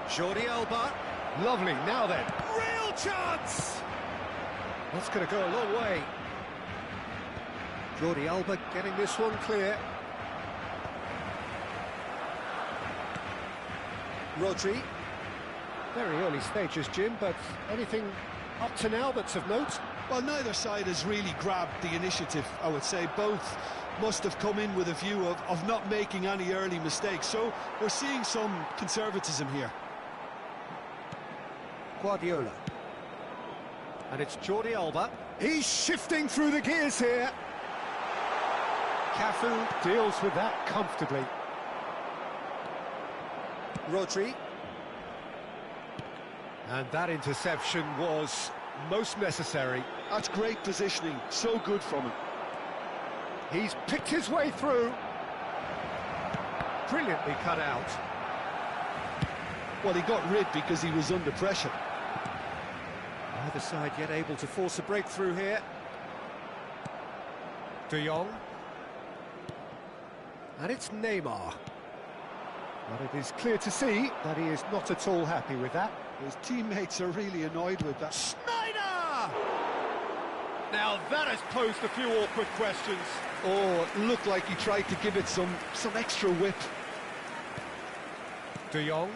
Jordi Alba. Lovely, now then. Real chance! That's going to go a long way. Jordi Alba getting this one clear. Rodri. Very early stages, Jim, but anything up to now that's of note? Well, neither side has really grabbed the initiative, I would say. Both must have come in with a view of not making any early mistakes. So we're seeing some conservatism here. Guardiola. And it's Jordi Alba. He's shifting through the gears here. Cafu deals with that comfortably. Rodri. And that interception was most necessary. That's great positioning, so good from him. He's picked his way through. Brilliantly cut out. Well, he got rid because he was under pressure. Neither side yet able to force a breakthrough here. De Jong. And it's Neymar. But it is clear to see that he is not at all happy with that. His teammates are really annoyed with that. Schneider! Now that has posed a few awkward questions. Oh, it looked like he tried to give it some extra whip. De Jong.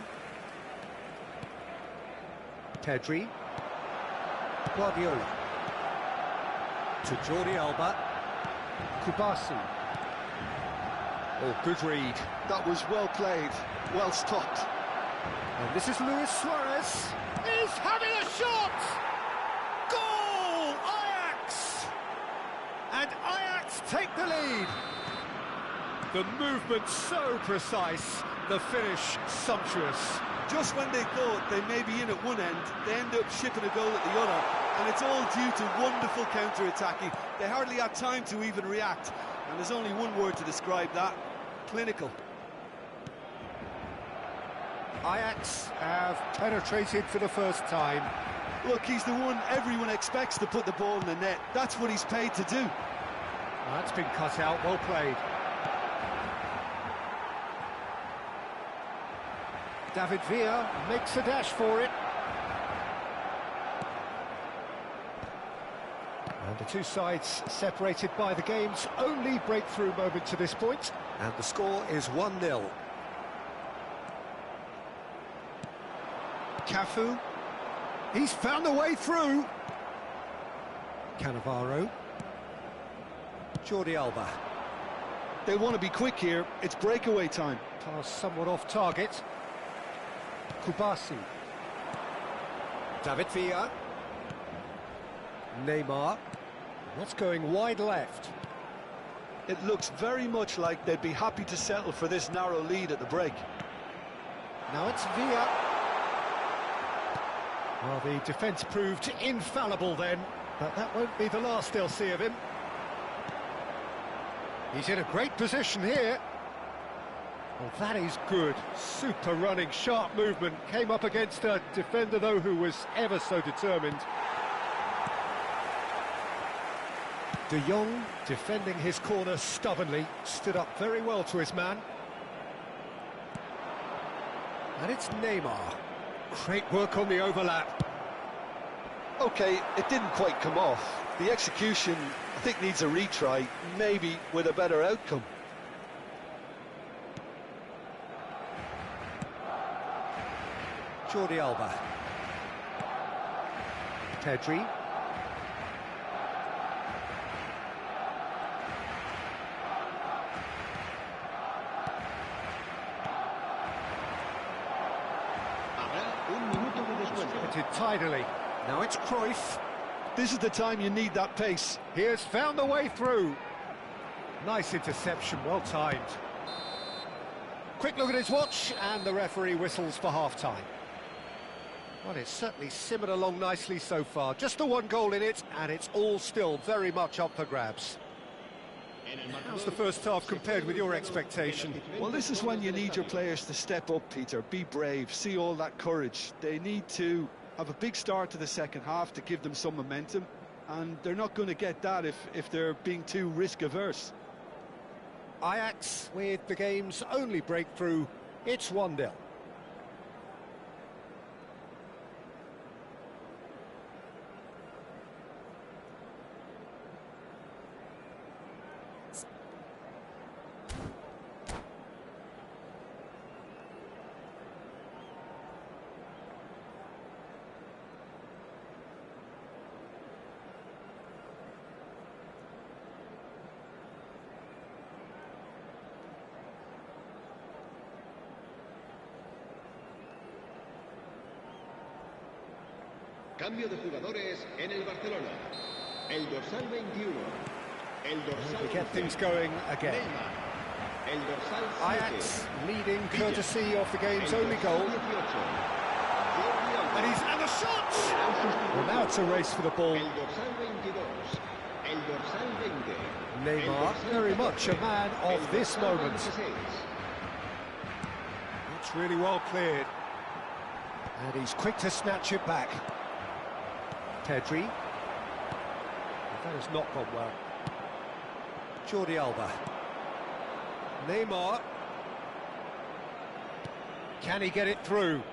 Pedri. Guardiola. To Jordi Alba. Kubasi. Oh, good read. That was well played, well stopped. And this is Luis Suarez. He's having a shot! Goal! Ajax! And Ajax take the lead. The movement so precise, the finish sumptuous. Just when they thought they may be in at one end, they end up shipping a goal at the other. And it's all due to wonderful counter-attacking. They hardly had time to even react. And there's only one word to describe that: clinical. Ajax have penetrated for the first time. Look, he's the one everyone expects to put the ball in the net. That's what he's paid to do. That's been cut out, well played. David Villa makes a dash for it. And the two sides separated by the game's only breakthrough moment to this point. And the score is 1-0. Cafu. He's found a way through. Cannavaro. Jordi Alba. They want to be quick here. It's breakaway time. Pass somewhat off target. Kubasi. David Villa. Neymar. That's going wide left. It looks very much like they'd be happy to settle for this narrow lead at the break. Now it's Villa. Well, the defence proved infallible then, but that won't be the last they'll see of him. He's in a great position here. Well, that is good. Super running, sharp movement. Came up against a defender, though, who was ever so determined. De Jong, defending his corner stubbornly, stood up very well to his man. And it's Neymar. Great work on the overlap. OK, it didn't quite come off. The execution, I think, needs a retry, maybe with a better outcome. Jordi Alba. Pedri. Tidily. Now it's Cruyff. This is the time you need that pace. He has found the way through. Nice interception, well timed. Quick look at his watch, and the referee whistles for half-time. Well, it's certainly simmered along nicely so far. Just the one goal in it, and it's all still very much up for grabs. How's the first half compared with your expectation? Well, this is when you need your players to step up, Peter. Be brave, see all that courage. They need to have a big start to the second half to give them some momentum, and they're not going to get that if they're being too risk-averse. Ajax with the game's only breakthrough. It's 1-0. Cambio de jugadores en el Barcelona. El dorsal 21. El dorsal We get 11. things going again. Neymar. El dorsal 7. Ajax leading Villa. courtesy of the game's El only dorsal goal. 18. Jordi Alba. And the shot! Será el sustituto. Well, now it's a race for the ball. El dorsal 22. El dorsal 20. Neymar, El dorsal very much a 14. man El of this dorsal moment. 26. It's really well cleared. And he's quick to snatch it back. Pedri. That has not gone well. Jordi Alba. Neymar. Can he get it through?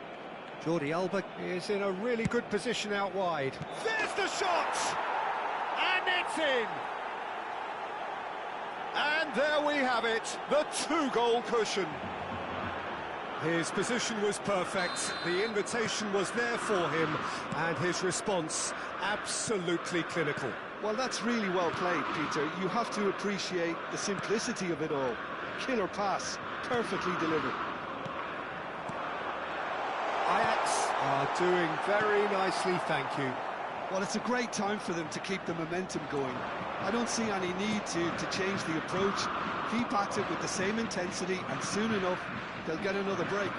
Jordi Alba is in a really good position out wide. There's the shot! And it's in! And there we have it, the two-goal cushion. His position was perfect, the invitation was there for him, and his response absolutely clinical. Well, that's really well played, Peter. You have to appreciate the simplicity of it all. Killer pass, perfectly delivered. Ajax are doing very nicely, thank you. Well, it's a great time for them to keep the momentum going. I don't see any need to change the approach. Keep at it with the same intensity, and soon enough, they'll get another break.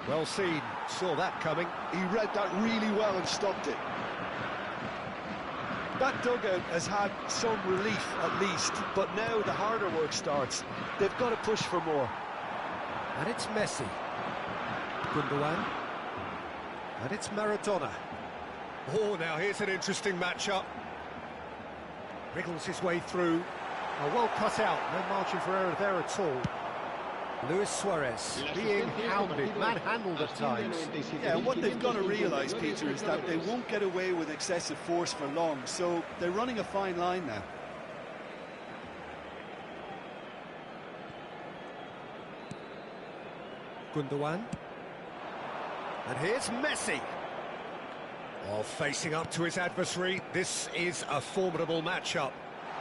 Well seen, saw that coming. He read that really well and stopped it. That dugout has had some relief at least, but now the harder work starts. They've got to push for more. And it's Messi. Gundogan. And it's Maradona. Oh, now here's an interesting matchup. Wriggles his way through. Oh, well cut out, no margin for error there at all. Luis Suarez being hounded, manhandled at times. Yeah, what they've got to realise, Peter, is that they won't get away with excessive force for long, so they're running a fine line now. Gundogan. And here's Messi. Oh, facing up to his adversary, this is a formidable matchup.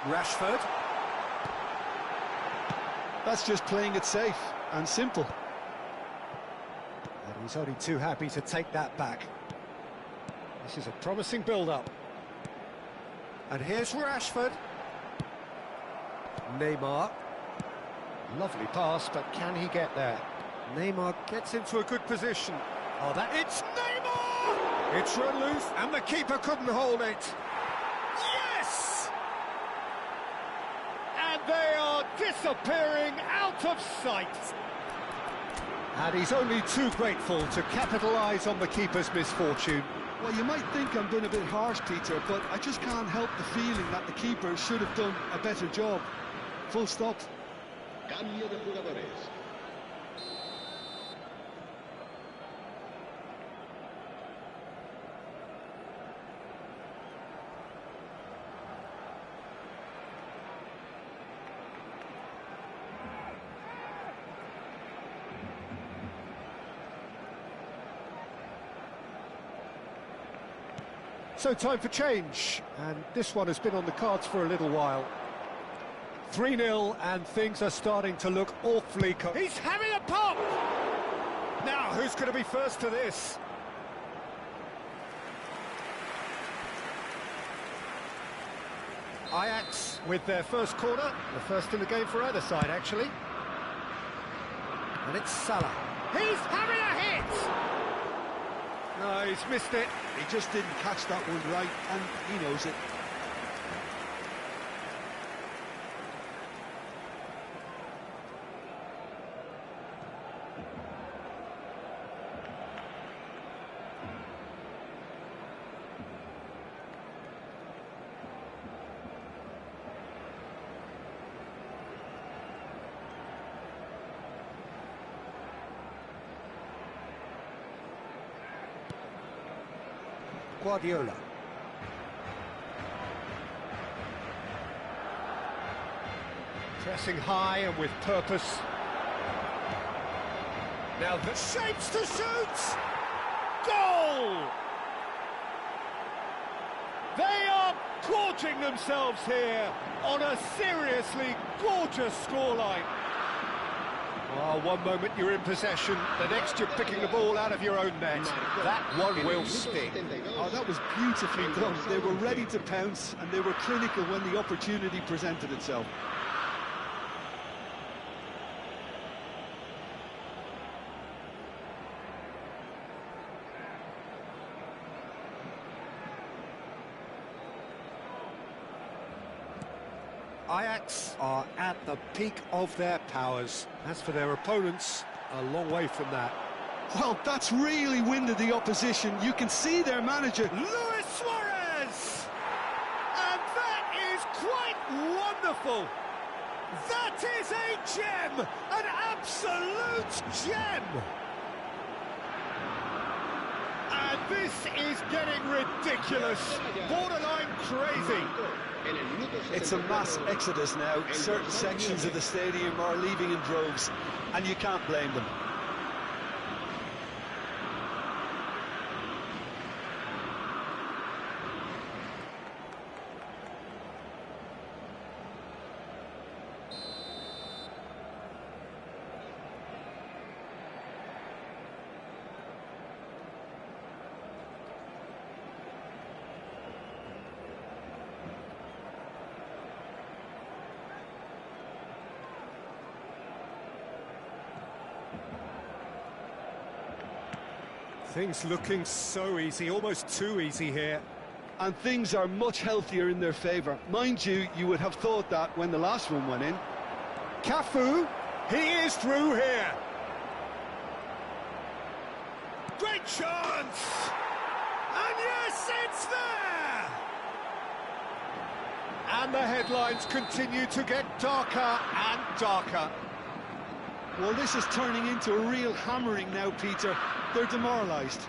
Rashford. That's just playing it safe and simple. And he's only too happy to take that back. This is a promising build-up. And here's Rashford. Neymar. Lovely pass, but can he get there? Neymar gets into a good position. Oh, it's Neymar! It's run loose, and the keeper couldn't hold it. Yes! And they are disappearing out of sight. And he's only too grateful to capitalise on the keeper's misfortune. Well, you might think I'm being a bit harsh, Peter, but I just can't help the feeling that the keeper should have done a better job. Full stop. Cambio de jugadores. So time for change, and this one has been on the cards for a little while. 3-0, and things are starting to look awfully... He's having a pop! Now, who's going to be first to this? Ajax with their first corner, the first in the game for either side, actually. And it's Salah. He's having a hit! No, he's missed it. He just didn't catch that one right, and he knows it. Guardiola. Pressing high and with purpose. Now the shapes to shoot! Goal! They are gorging themselves here on a seriously gorgeous scoreline. Oh, one moment you're in possession, the next you're picking the ball out of your own net. That one will sting. Oh, that was beautifully done. They were ready to pounce, and they were clinical when the opportunity presented itself. Ajax are at the peak of their powers. As for their opponents, a long way from that. Well, that's really winded the opposition. You can see their manager. Luis Suarez! And that is quite wonderful! That is a gem! An absolute gem! And this is getting ridiculous, borderline crazy. It's a mass exodus now. Certain sections of the stadium are leaving in droves, and you can't blame them. Things looking so easy, almost too easy here. And things are much healthier in their favour. Mind you, you would have thought that when the last one went in. Cafu, he is through here. Great chance! And yes, it's there! And the headlines continue to get darker and darker. Well, this is turning into a real hammering now, Peter. They're demoralised.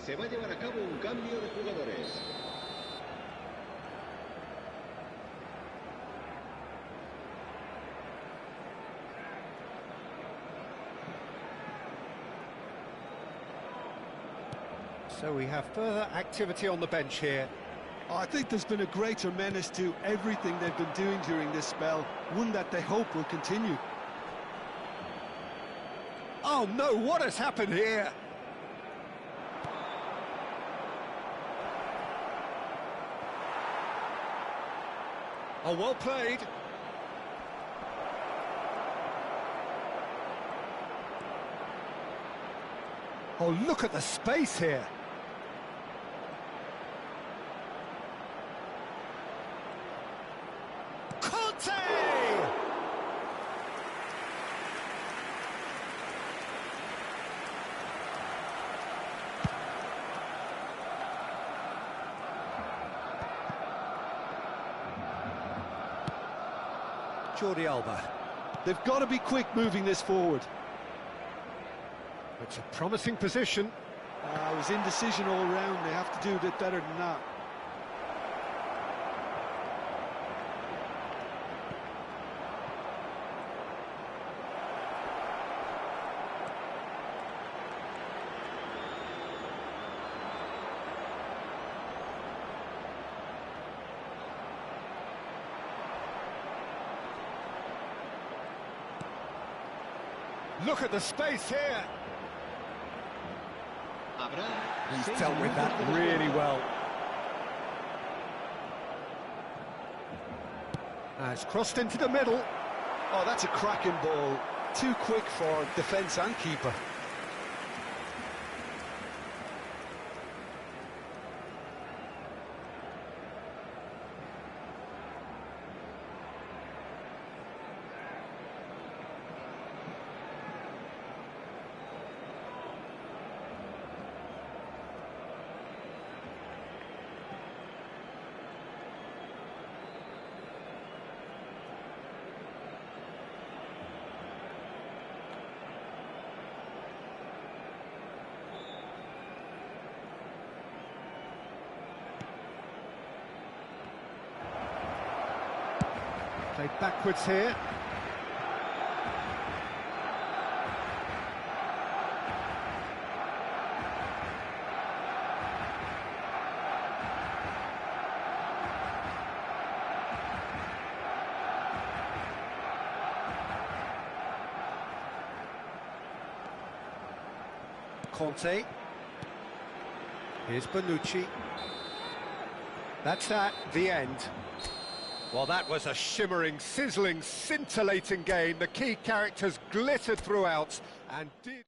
Se va a llevar a cabo un cambio de jugadores. So we have further activity on the bench here. I think there's been a greater menace to everything they've been doing during this spell, one that they hope will continue. Oh no, what has happened here? Oh, well played. Oh, look at the space here. Conte! Jordi Alba. They've got to be quick moving this forward. It's a promising position. It was indecision all round. They have to do a bit better than that. Look at the space here. He's He's dealt with that really well. It's crossed into the middle. Oh, that's a cracking ball. Too quick for defence and keeper. Played backwards here. Conte. Here's Bonucci. That's the end. Well, that was a shimmering, sizzling, scintillating game. The key characters glittered throughout and did...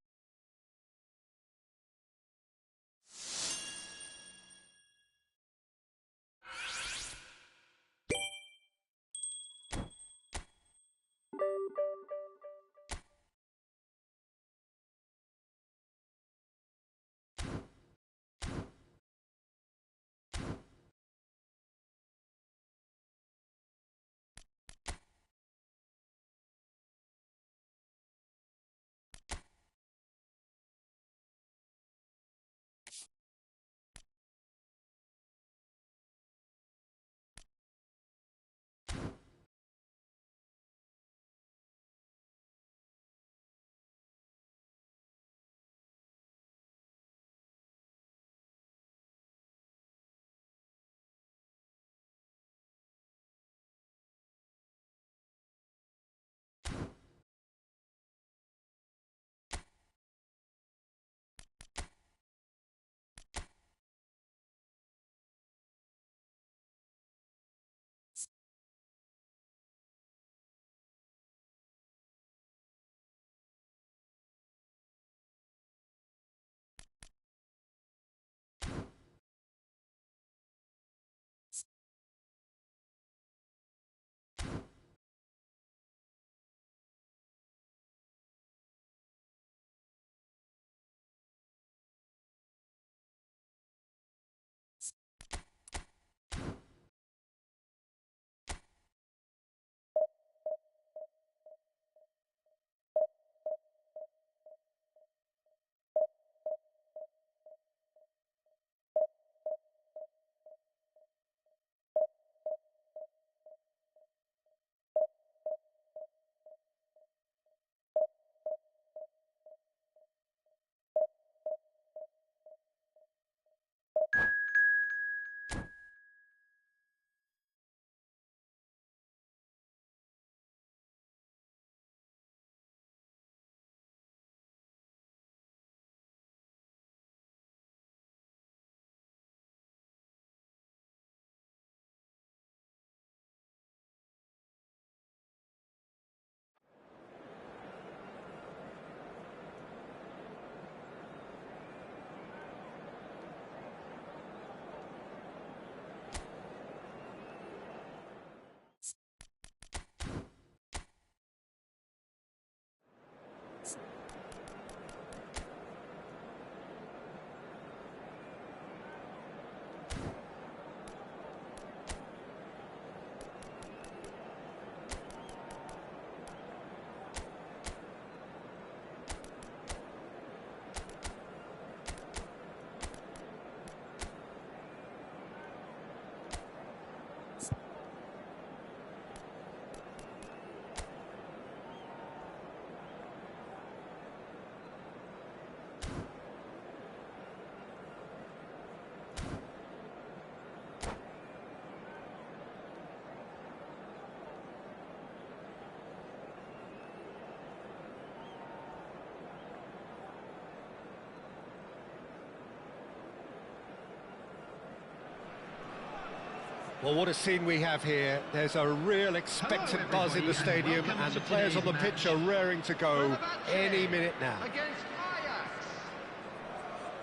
Well, what a scene we have here. There's a real expectant buzz in the stadium, and the players on the pitch are raring to go any minute now.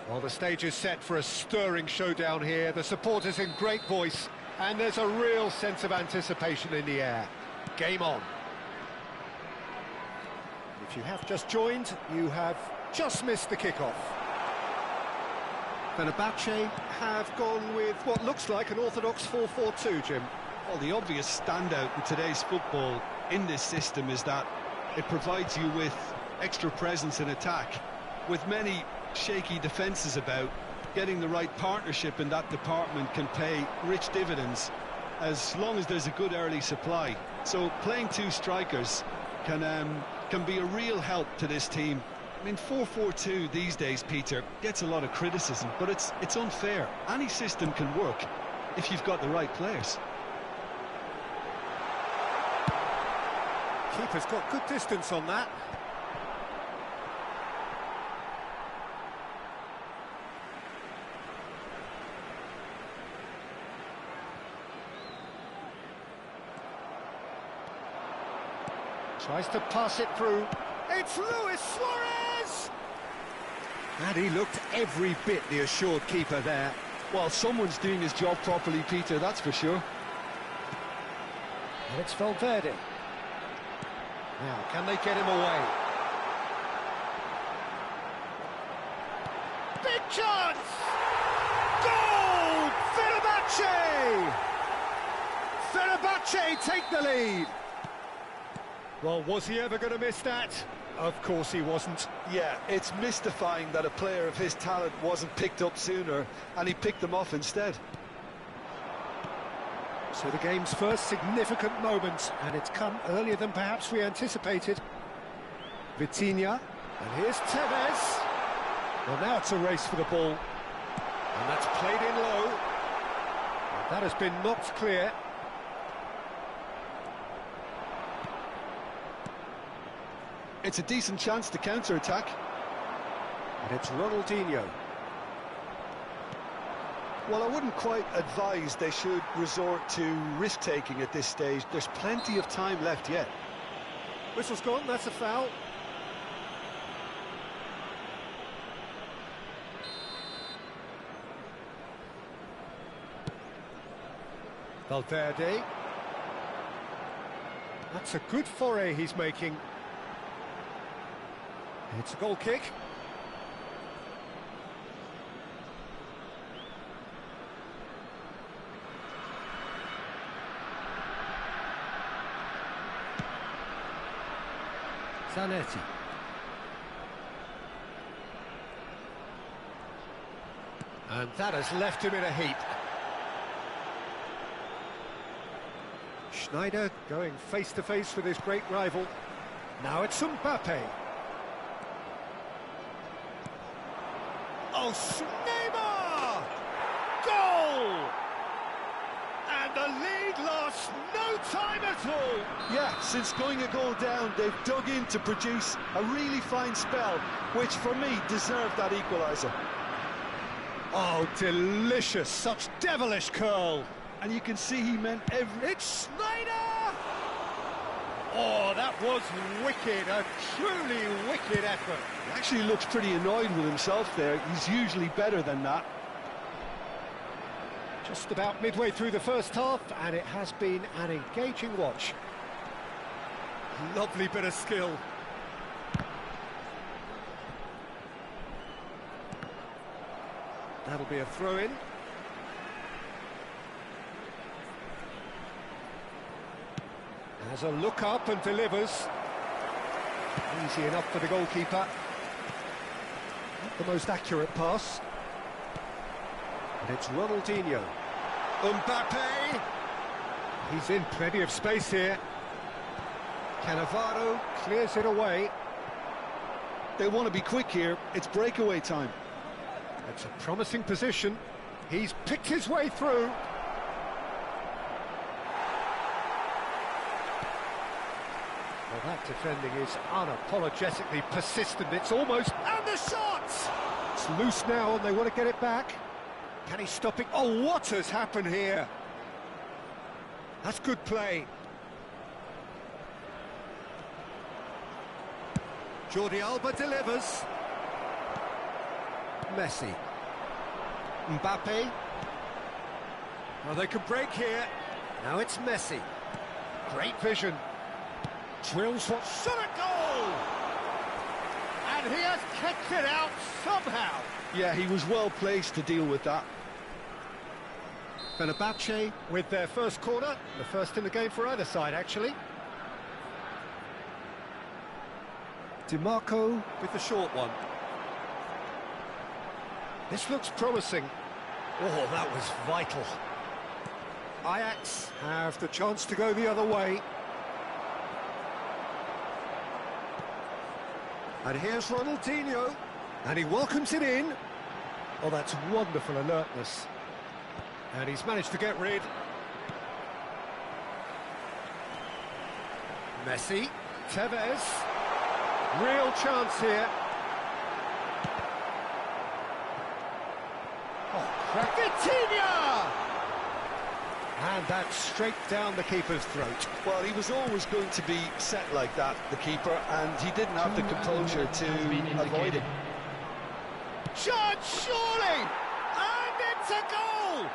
Well, the stage is set for a stirring showdown here. The supporters in great voice, and there's a real sense of anticipation in the air. Game on. If you have just joined, you have just missed the kickoff. Fenerbahce have gone with what looks like an orthodox 4-4-2, Jim. Well, the obvious standout in today's football in this system is that it provides you with extra presence in attack. With many shaky defences about, getting the right partnership in that department can pay rich dividends as long as there's a good early supply. So playing two strikers can be a real help to this team. I mean, 4-4-2 these days, Peter, gets a lot of criticism, but it's unfair. Any system can work if you've got the right players. Keeper's got good distance on that. Tries to pass it through. It's Luis Suarez! And he looked every bit the assured keeper there. Well, someone's doing his job properly, Peter, that's for sure. And it's Valverde. Now, can they get him away? Big chance! Goal! Fenerbahce! Fenerbahce take the lead. Well, was he ever going to miss that? Of course he wasn't. Yeah, it's mystifying that a player of his talent wasn't picked up sooner, and he picked them off instead. So the game's first significant moment, and it's come earlier than perhaps we anticipated. Vitinha, and here's Tevez. Well, now it's a race for the ball, and that's played in low. And that has been knocked clear. It's a decent chance to counter-attack. And it's Ronaldinho. Well, I wouldn't quite advise they should resort to risk-taking at this stage. There's plenty of time left yet. Whistle's gone, that's a foul. Valverde. That's a good foray he's making. It's a goal kick. Zanetti. And that has left him in a heap. Schneider going face-to-face with his great rival. Now it's Mbappe. Oh, Neymar! Goal! And the lead lost no time at all. Yeah, since going a goal down, they've dug in to produce a really fine spell, which for me deserved that equaliser. Oh, delicious, such devilish curl. And you can see he meant every... It's Schneider! Oh, that was wicked, a truly wicked effort. He actually looks pretty annoyed with himself there. He's usually better than that. Just about midway through the first half, and it has been an engaging watch. Lovely bit of skill. That'll be a throw-in. Has a look up and delivers. Easy enough for the goalkeeper. Not the most accurate pass. And it's Ronaldinho. Mbappe! He's in plenty of space here. Cannavaro clears it away. They want to be quick here. It's breakaway time. It's a promising position. He's picked his way through. Well, that defending is unapologetically persistent. It's almost... And the shot! It's loose now and they want to get it back. Can he stop it? Oh, what has happened here? That's good play. Jordi Alba delivers. Messi. Mbappe. Well, they can break here. Now it's Messi. Great vision. Drills what shot a goal! And he has kicked it out somehow. Yeah, he was well placed to deal with that. Fenerbahce with their first corner, the first in the game for either side, actually. DiMarco with the short one. This looks promising. Oh, that was vital. Ajax have the chance to go the other way. And here's Ronaldinho, and he welcomes it in. Oh, that's wonderful alertness. And he's managed to get rid. Messi, Tevez, real chance here. Oh, crack Vitinha! And that's straight down the keeper's throat. Well, he was always going to be set like that, the keeper, and he didn't have the composure to avoid it. Shot, surely! And it's a goal!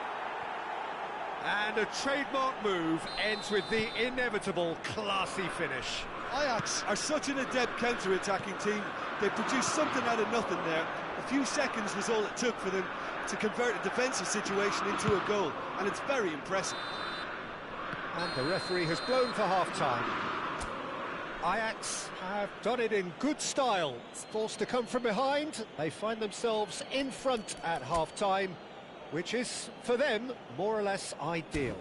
And a trademark move ends with the inevitable classy finish. Ajax are such an adept counter-attacking team. They produced something out of nothing there. A few seconds was all it took for them to convert a defensive situation into a goal, and it's very impressive. And the referee has blown for half-time. Ajax have done it in good style. Forced to come from behind, they find themselves in front at half-time, which is, for them, more or less ideal.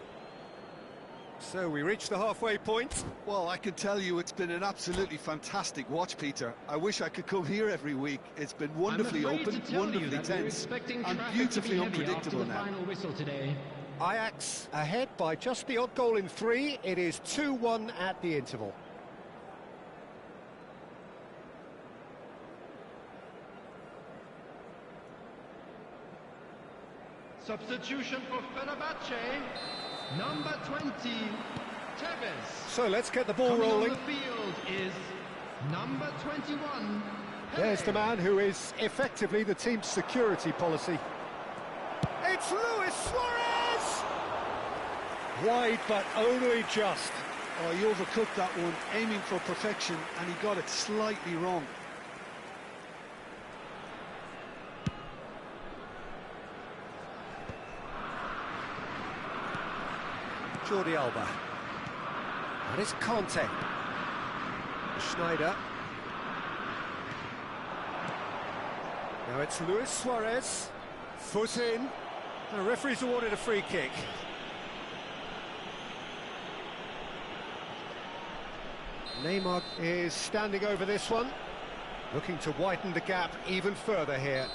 So we reach the halfway point. Well, I can tell you it's been an absolutely fantastic watch, Peter. I wish I could come here every week. It's been wonderfully open, wonderfully tense, and beautifully unpredictable now. Ajax ahead by just the odd goal in 3. It is 2-1 at the interval. Substitution for Fenerbahce. Number 20, Tevez. So let's get the ball Coming rolling. on the field is number 21. There's the man who is effectively the team's security policy. It's Luis Suarez! Wide, but only just. Oh, he overcooked that one, aiming for perfection, and he got it slightly wrong. Jordi Alba. And it's Conte. Schneider. Now it's Luis Suarez. Foot in. The referee's awarded a free kick. Neymar is standing over this one, looking to widen the gap even further here.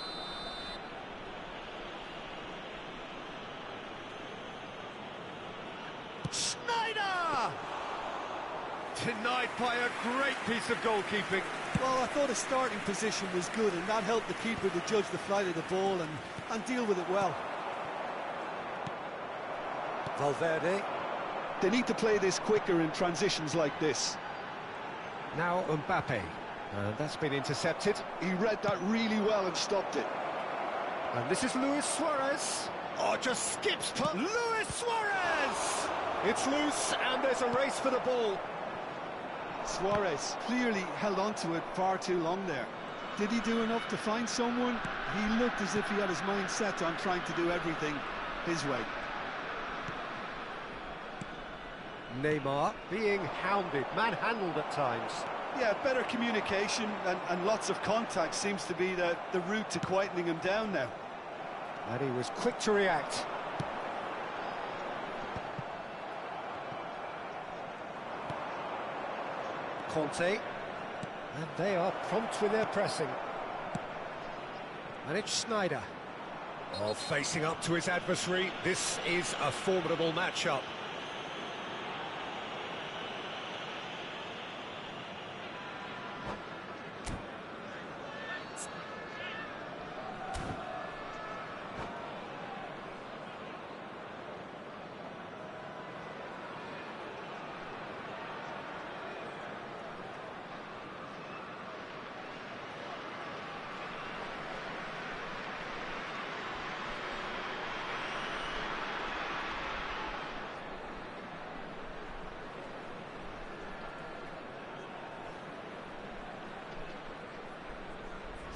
Schneider! Denied by a great piece of goalkeeping. Well, I thought his starting position was good, and that helped the keeper to judge the flight of the ball and deal with it well. Valverde. They need to play this quicker in transitions like this. Now Mbappe. That's been intercepted. He read that really well and stopped it. And this is Luis Suarez. Oh, just skips past Luis Suarez! It's loose, and there's a race for the ball. Suarez clearly held on to it far too long there. Did he do enough to find someone? He looked as if he had his mind set on trying to do everything his way. Neymar being hounded, manhandled at times. Yeah, better communication and lots of contact seems to be the route to quietening him down now. And he was quick to react. Conte. And they are prompt with their pressing. And it's Schneider. Oh, facing up to his adversary. This is a formidable matchup.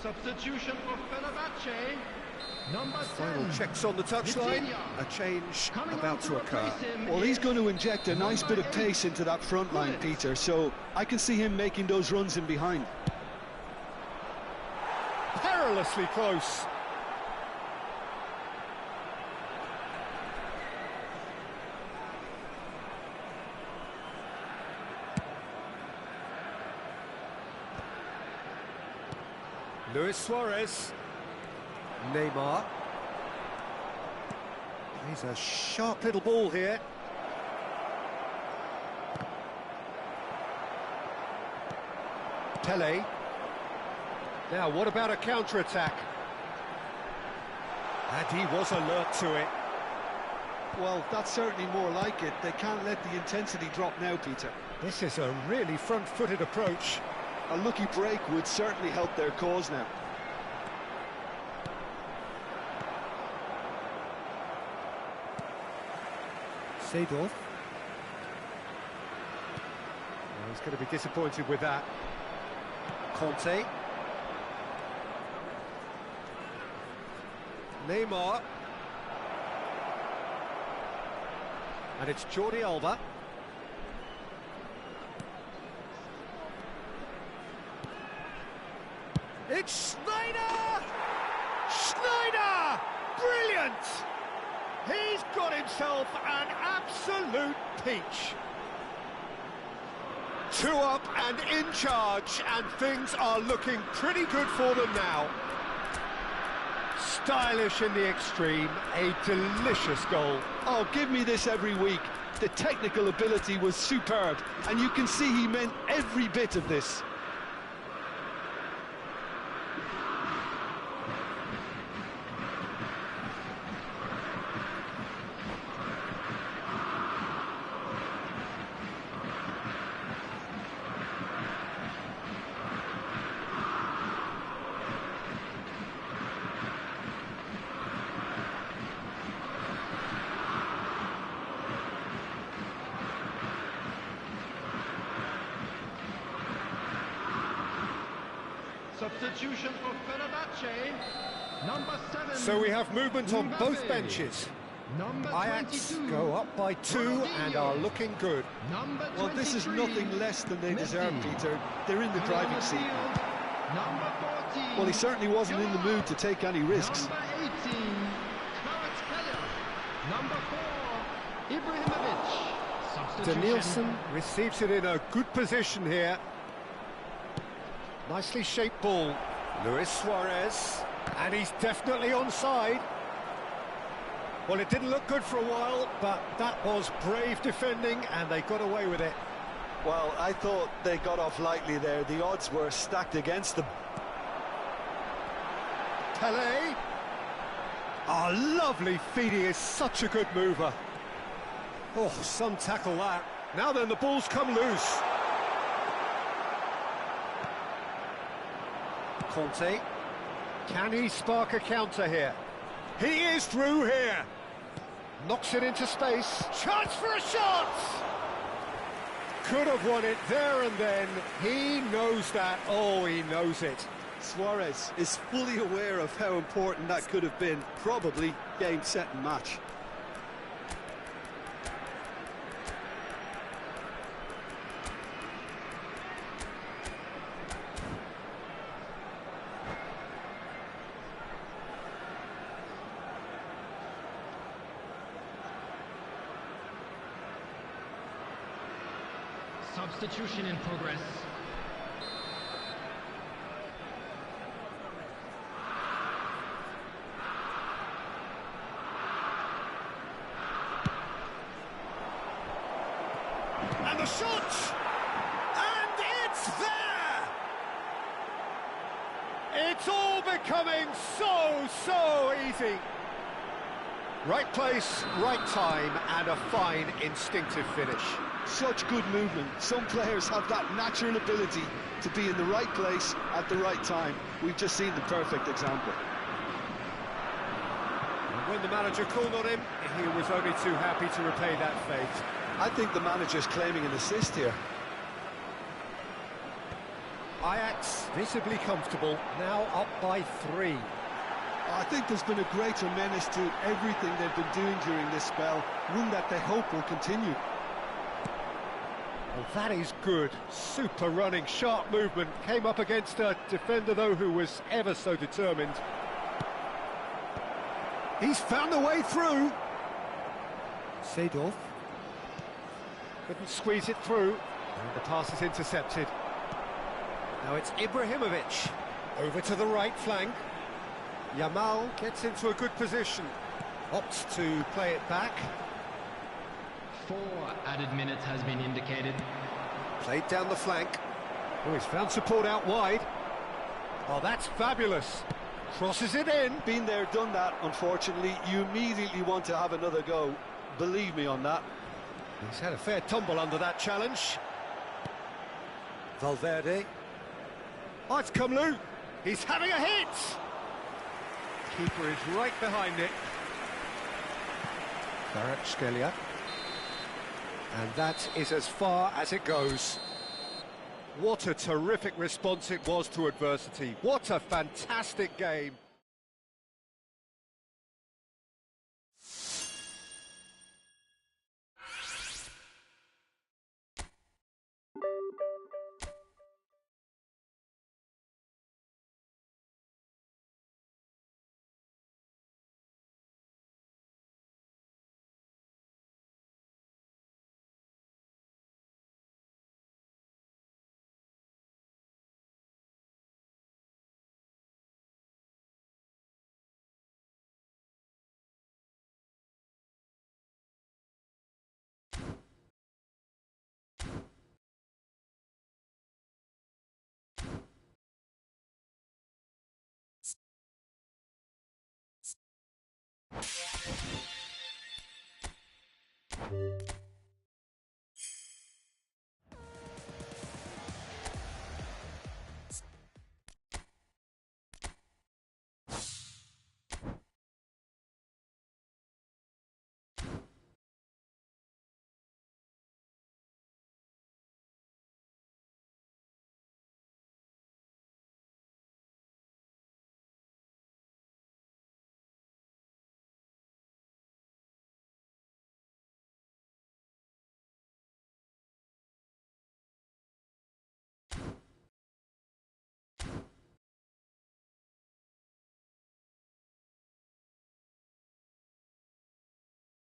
Substitution for Fenerbahce. Number 10. Final checks on the touchline. A change about to occur. Well, he's going to inject a nice bit of pace into that front line, Peter, so I can see him making those runs in behind. Perilously close. Luis Suarez. Neymar. He's a sharp little ball here. Pele. Now, what about a counter-attack? And he was alert to it. Well, that's certainly more like it. They can't let the intensity drop now, Peter. This is a really front-footed approach. A lucky break would certainly help their cause now. Seedorf. Well, he's going to be disappointed with that. Conte. Neymar. And it's Jordi Alba. It's Schneider! Schneider! Brilliant! He's got himself an absolute peach. 2 up and in charge, and things are looking pretty good for them now. Stylish in the extreme, a delicious goal. Oh, give me this every week. The technical ability was superb, and you can see he meant every bit of this. Substitution for Fenerbahce. Number 7. So we have movement on both benches. Number Ajax 22. go up by 2 and are looking good. Number 23. Well, this is nothing less than they deserve, Peter. They're in the driving seat. Number 14. Well, he certainly wasn't in the mood to take any risks. Number 18. Kvaratskhelia. Number 4. Ibrahimovic. Substitution. Danielson receives it in a good position here. Nicely shaped ball. Luis Suarez. And he's definitely onside. Well, it didn't look good for a while, but that was brave defending, and they got away with it. Well, I thought they got off lightly there. The odds were stacked against them. Pele. Oh, lovely feed. He is such a good mover. Oh, some tackle that. Now then, the ball's come loose. Conte. Can he spark a counter here? He is through here. Knocks it into space. Chance for a shot! Could have won it there and then. He knows that. Oh, he knows it. Suarez is fully aware of how important that could have been. Probably game, set and match. Substitution in progress. And the shot! And it's there! It's all becoming so easy. Right place, right time, and a fine instinctive finish. Such good movement. Some players have that natural ability to be in the right place at the right time. We've just seen the perfect example. And when the manager called on him, he was only too happy to repay that fate. I think the manager's claiming an assist here. Ajax visibly comfortable, now up by 3. I think there's been a greater menace to everything they've been doing during this spell, one that they hope will continue. Well, that is good. Super running, sharp movement. Came up against a defender, though, who was ever so determined. He's found a way through. Seedorf. Couldn't squeeze it through. And the pass is intercepted. Now it's Ibrahimovic. Over to the right flank. Yamal gets into a good position. Opts to play it back. 4 added minutes has been indicated. Played down the flank. Oh, he's found support out wide. Oh, that's fabulous. Crosses it in. Been there, done that, unfortunately. You immediately want to have another go. Believe me on that. He's had a fair tumble under that challenge. Valverde. Oh, it's Kumlu. He's having a hit. Keeper is right behind it. Kvaratskhelia. And that is as far as it goes. What a terrific response it was to adversity. What a fantastic game.